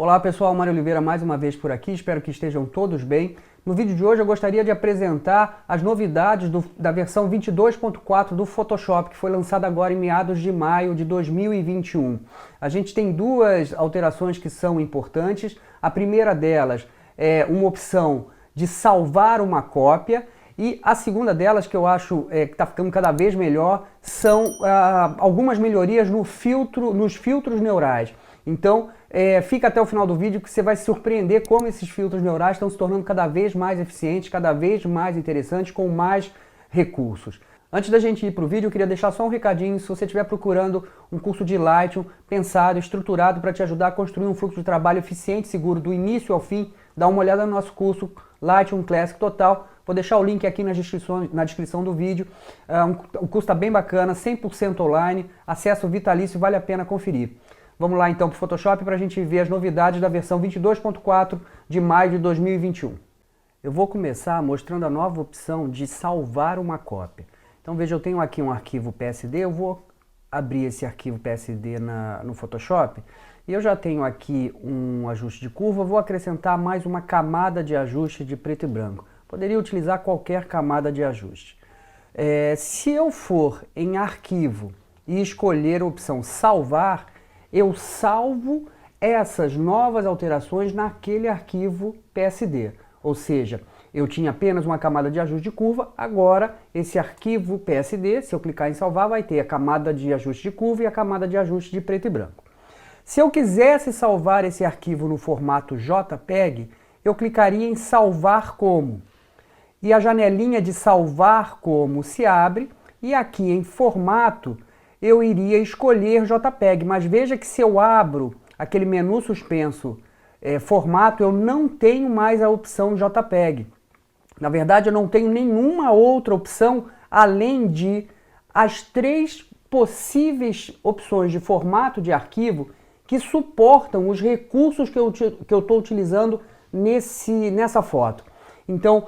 Olá pessoal, Mário Oliveira mais uma vez por aqui, espero que estejam todos bem. No vídeo de hoje eu gostaria de apresentar as novidades da versão 22.4 do Photoshop, que foi lançada agora em meados de maio de 2021. A gente tem duas alterações que são importantes. A primeira delas é uma opção de salvar uma cópia, e a segunda delas, que eu acho que está ficando cada vez melhor, são algumas melhorias nos filtros neurais. Então, fica até o final do vídeo que você vai se surpreender como esses filtros neurais estão se tornando cada vez mais eficientes, cada vez mais interessantes, com mais recursos. Antes da gente ir para o vídeo, eu queria deixar só um recadinho. Se você estiver procurando um curso de Lightroom pensado, estruturado para te ajudar a construir um fluxo de trabalho eficiente e seguro do início ao fim, dá uma olhada no nosso curso Lightroom Classic Total. Vou deixar o link aqui na descrição do vídeo. O curso está bem bacana, 100% online, acesso vitalício, vale a pena conferir. Vamos lá então para o Photoshop para a gente ver as novidades da versão 22.4 de maio de 2021. Eu vou começar mostrando a nova opção de salvar uma cópia. Então veja, eu tenho aqui um arquivo PSD, eu vou abrir esse arquivo PSD no Photoshop e eu já tenho aqui um ajuste de curva, vou acrescentar mais uma camada de ajuste de preto e branco. Poderia utilizar qualquer camada de ajuste. Se eu for em arquivo e escolher a opção salvar, eu salvo essas novas alterações naquele arquivo PSD. Ou seja, eu tinha apenas uma camada de ajuste de curva, agora esse arquivo PSD, se eu clicar em salvar, vai ter a camada de ajuste de curva e a camada de ajuste de preto e branco. Se eu quisesse salvar esse arquivo no formato JPEG, eu clicaria em salvar como. E a janelinha de salvar como se abre, e aqui em formato eu iria escolher JPEG, mas veja que se eu abro aquele menu suspenso formato, eu não tenho mais a opção JPEG. Na verdade, eu não tenho nenhuma outra opção além de as três possíveis opções de formato de arquivo que suportam os recursos que eu estou utilizando nessa foto. Então,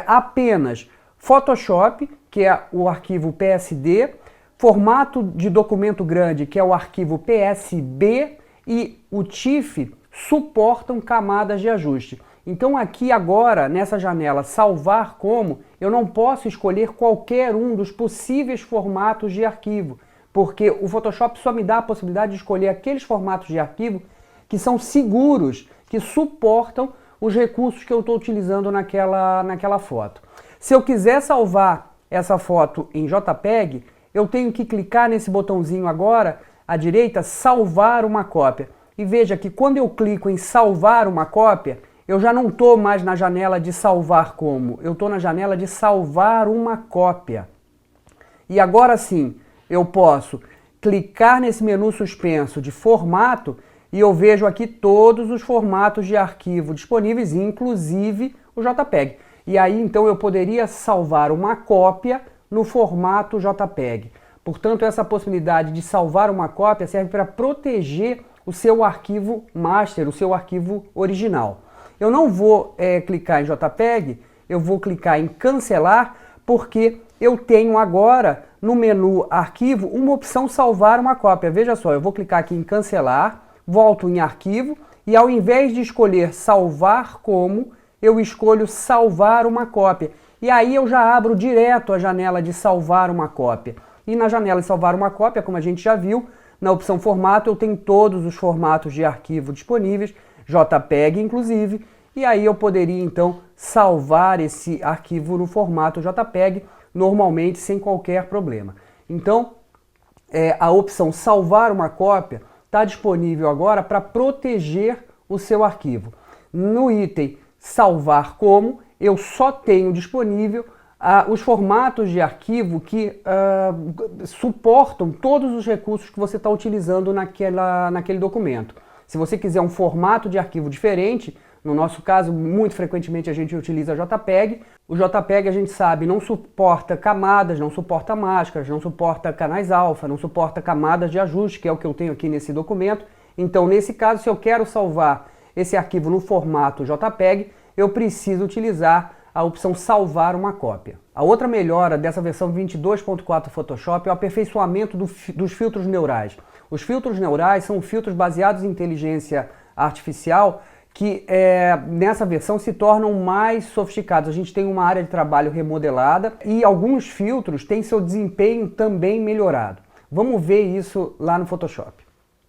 apenas Photoshop, que é o arquivo PSD, formato de documento grande, que é o arquivo PSB, e o TIFF suportam camadas de ajuste. Então aqui agora, nessa janela salvar como, eu não posso escolher qualquer um dos possíveis formatos de arquivo, porque o Photoshop só me dá a possibilidade de escolher aqueles formatos de arquivo que são seguros, que suportam os recursos que eu estou utilizando naquela foto. Se eu quiser salvar essa foto em JPEG, eu tenho que clicar nesse botãozinho agora, à direita, salvar uma cópia. E veja que quando eu clico em salvar uma cópia, eu já não estou mais na janela de salvar como, eu estou na janela de salvar uma cópia. E agora sim, eu posso clicar nesse menu suspenso de formato e eu vejo aqui todos os formatos de arquivo disponíveis, inclusive o JPEG. E aí então eu poderia salvar uma cópia no formato JPEG. Portanto, essa possibilidade de salvar uma cópia serve para proteger o seu arquivo master, o seu arquivo original. Eu não vou clicar em JPEG, eu vou clicar em cancelar, porque eu tenho agora no menu arquivo uma opção salvar uma cópia. Veja só, eu vou clicar aqui em cancelar, volto em arquivo e ao invés de escolher salvar como, eu escolho salvar uma cópia. E aí eu já abro direto a janela de salvar uma cópia. E na janela de salvar uma cópia, como a gente já viu, na opção formato eu tenho todos os formatos de arquivo disponíveis, JPEG inclusive, e aí eu poderia então salvar esse arquivo no formato JPEG, normalmente sem qualquer problema. Então, a opção salvar uma cópia está disponível agora para proteger o seu arquivo. No item salvar como, eu só tenho disponível os formatos de arquivo que suportam todos os recursos que você está utilizando naquele documento. Se você quiser um formato de arquivo diferente, no nosso caso, muito frequentemente a gente utiliza JPEG. O JPEG, a gente sabe, não suporta camadas, não suporta máscaras, não suporta canais alfa, não suporta camadas de ajuste, que é o que eu tenho aqui nesse documento. Então, nesse caso, se eu quero salvar esse arquivo no formato JPEG, eu preciso utilizar a opção salvar uma cópia. A outra melhora dessa versão 22.4 Photoshop é o aperfeiçoamento dos filtros neurais. Os filtros neurais são filtros baseados em inteligência artificial que nessa versão se tornam mais sofisticados. A gente tem uma área de trabalho remodelada e alguns filtros têm seu desempenho também melhorado. Vamos ver isso lá no Photoshop.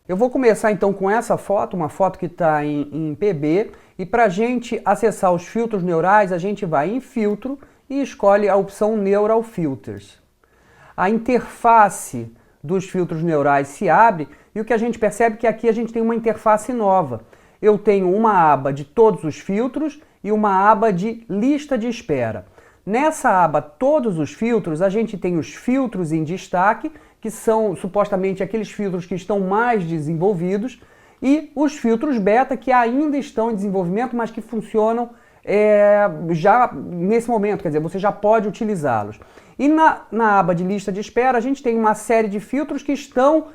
Eu vou começar então com essa foto, uma foto que está em PB, e para a gente acessar os filtros neurais, a gente vai em Filtro e escolhe a opção Neural Filters. A interface dos filtros neurais se abre e o que a gente percebe é que aqui a gente tem uma interface nova. Eu tenho uma aba de todos os filtros e uma aba de lista de espera. Nessa aba Todos os filtros, a gente tem os filtros em destaque, que são supostamente aqueles filtros que estão mais desenvolvidos, e os filtros beta que ainda estão em desenvolvimento, mas que funcionam já nesse momento, quer dizer, você já pode utilizá-los. E na aba de lista de espera, a gente tem uma série de filtros que estão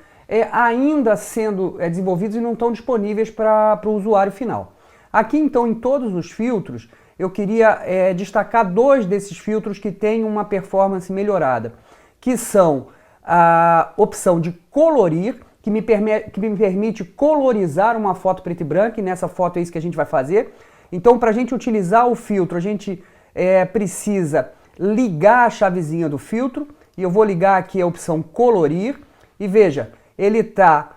ainda sendo desenvolvidos e não estão disponíveis para o usuário final. Aqui, então, em todos os filtros, eu queria destacar dois desses filtros que têm uma performance melhorada, que são a opção de colorir, que me permite colorizar uma foto preto e branco, e nessa foto é isso que a gente vai fazer. Então, para a gente utilizar o filtro, a gente precisa ligar a chavezinha do filtro, e eu vou ligar aqui a opção colorir, e veja, ele está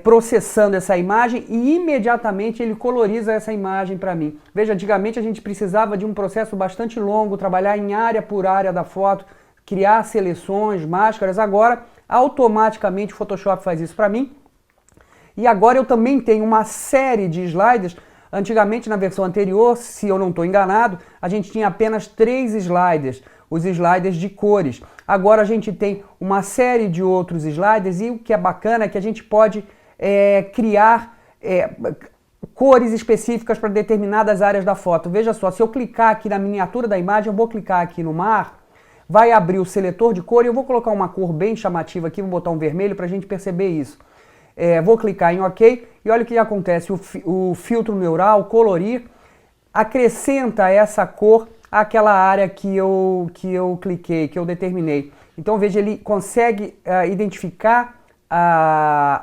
processando essa imagem e imediatamente ele coloriza essa imagem para mim. Veja, antigamente a gente precisava de um processo bastante longo, trabalhar em área por área da foto, criar seleções, máscaras. Agora, automaticamente o Photoshop faz isso para mim. E agora eu também tenho uma série de sliders. Antigamente, na versão anterior, se eu não estou enganado, a gente tinha apenas 3 sliders, os sliders de cores. Agora a gente tem uma série de outros sliders e o que é bacana é que a gente pode criar cores específicas para determinadas áreas da foto. Veja só, se eu clicar aqui na miniatura da imagem, eu vou clicar aqui no mar, vai abrir o seletor de cor e eu vou colocar uma cor bem chamativa aqui, vou botar um vermelho para a gente perceber isso. Vou clicar em OK e olha o que acontece, o filtro neural, colorir, acrescenta essa cor àquela área que eu cliquei, que eu determinei. Então veja, ele consegue identificar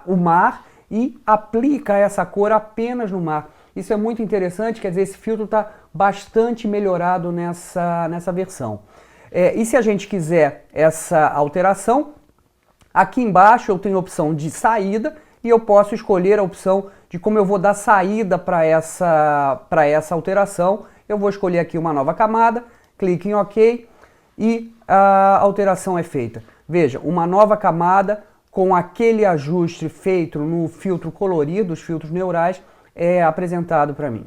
o mar e aplica essa cor apenas no mar. Isso é muito interessante, quer dizer, esse filtro está bastante melhorado nessa versão. E se a gente quiser essa alteração, aqui embaixo eu tenho a opção de saída e eu posso escolher a opção de como eu vou dar saída para essa alteração. Eu vou escolher aqui uma nova camada, clique em OK e a alteração é feita. Veja, uma nova camada com aquele ajuste feito no filtro colorido, dos filtros neurais, é apresentado para mim.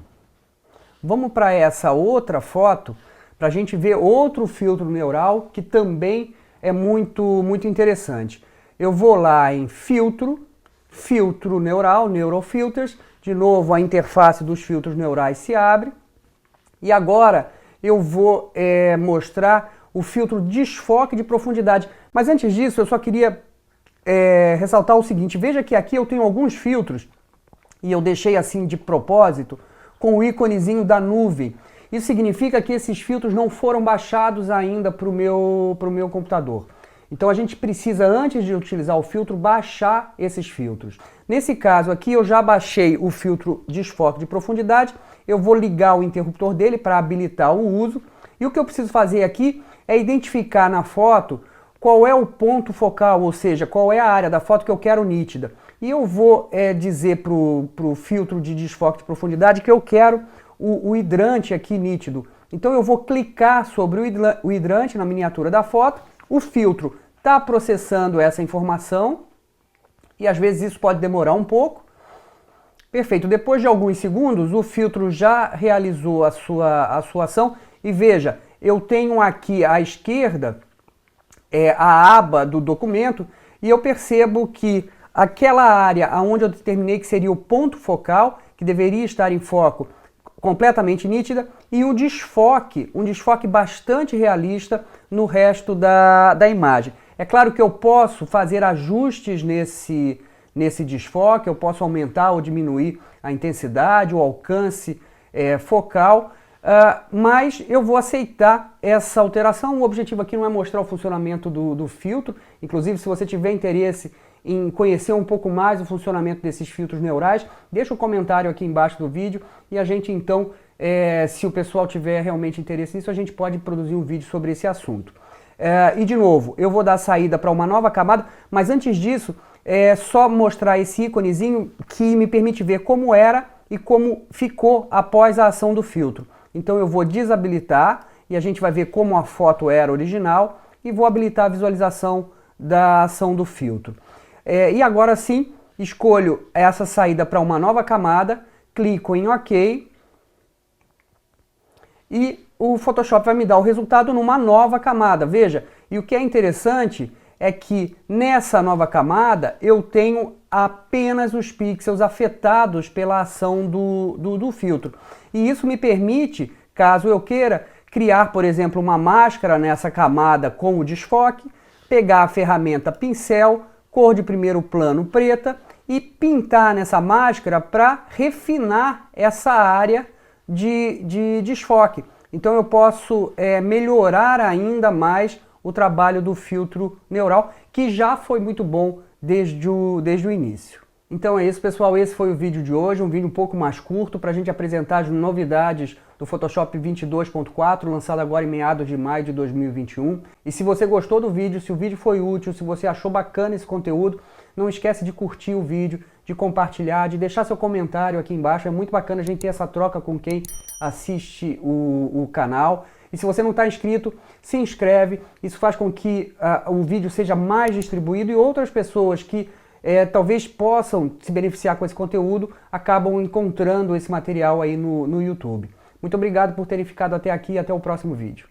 Vamos para essa outra foto, para a gente ver outro filtro neural que também é muito interessante. Eu vou lá em Filtro, Filtro Neural, Neural Filters, de novo a interface dos filtros neurais se abre, e agora eu vou mostrar o filtro Desfoque de Profundidade. Mas antes disso, eu só queria ressaltar o seguinte, veja que aqui eu tenho alguns filtros, e eu deixei assim de propósito, com o íconezinho da nuvem. Isso significa que esses filtros não foram baixados ainda para o meu computador. Então a gente precisa, antes de utilizar o filtro, baixar esses filtros. Nesse caso aqui eu já baixei o filtro Desfoque de Profundidade, eu vou ligar o interruptor dele para habilitar o uso. E o que eu preciso fazer aqui é identificar na foto qual é o ponto focal, ou seja, qual é a área da foto que eu quero nítida. E eu vou dizer para o filtro de desfoque de profundidade que eu quero o hidrante aqui nítido. Então eu vou clicar sobre o hidrante na miniatura da foto, o filtro está processando essa informação e às vezes isso pode demorar um pouco. Perfeito, depois de alguns segundos o filtro já realizou a sua ação e veja, eu tenho aqui à esquerda a aba do documento e eu percebo que aquela área onde eu determinei que seria o ponto focal, que deveria estar em foco, completamente nítida, e um desfoque bastante realista no resto da imagem. É claro que eu posso fazer ajustes nesse desfoque, eu posso aumentar ou diminuir a intensidade, o alcance focal, mas eu vou aceitar essa alteração. O objetivo aqui não é mostrar o funcionamento do filtro, inclusive se você tiver interesse em conhecer um pouco mais o funcionamento desses filtros neurais, deixa um comentário aqui embaixo do vídeo e a gente então, se o pessoal tiver realmente interesse nisso, a gente pode produzir um vídeo sobre esse assunto. E de novo, eu vou dar a saída para uma nova camada, mas antes disso, é só mostrar esse íconezinho que me permite ver como era e como ficou após a ação do filtro. Então eu vou desabilitar e a gente vai ver como a foto era original e vou habilitar a visualização da ação do filtro. E agora sim, escolho essa saída para uma nova camada, clico em OK e o Photoshop vai me dar o resultado numa nova camada. Veja, e o que é interessante é que nessa nova camada eu tenho apenas os pixels afetados pela ação do filtro. E isso me permite, caso eu queira, criar, por exemplo, uma máscara nessa camada com o desfoque, pegar a ferramenta pincel, cor de primeiro plano preta e pintar nessa máscara para refinar essa área de desfoque. Então eu posso melhorar ainda mais o trabalho do filtro neural, que já foi muito bom desde o início. Então é isso, pessoal, esse foi o vídeo de hoje, um vídeo um pouco mais curto para a gente apresentar as novidades do Photoshop 22.4, lançado agora em meados de maio de 2021. E se você gostou do vídeo, se o vídeo foi útil, se você achou bacana esse conteúdo, não esquece de curtir o vídeo, de compartilhar, de deixar seu comentário aqui embaixo. É muito bacana a gente ter essa troca com quem assiste o canal. E se você não está inscrito, se inscreve. Isso faz com que o vídeo seja mais distribuído e outras pessoas que talvez possam se beneficiar com esse conteúdo acabam encontrando esse material aí no YouTube. Muito obrigado por terem ficado até aqui e até o próximo vídeo.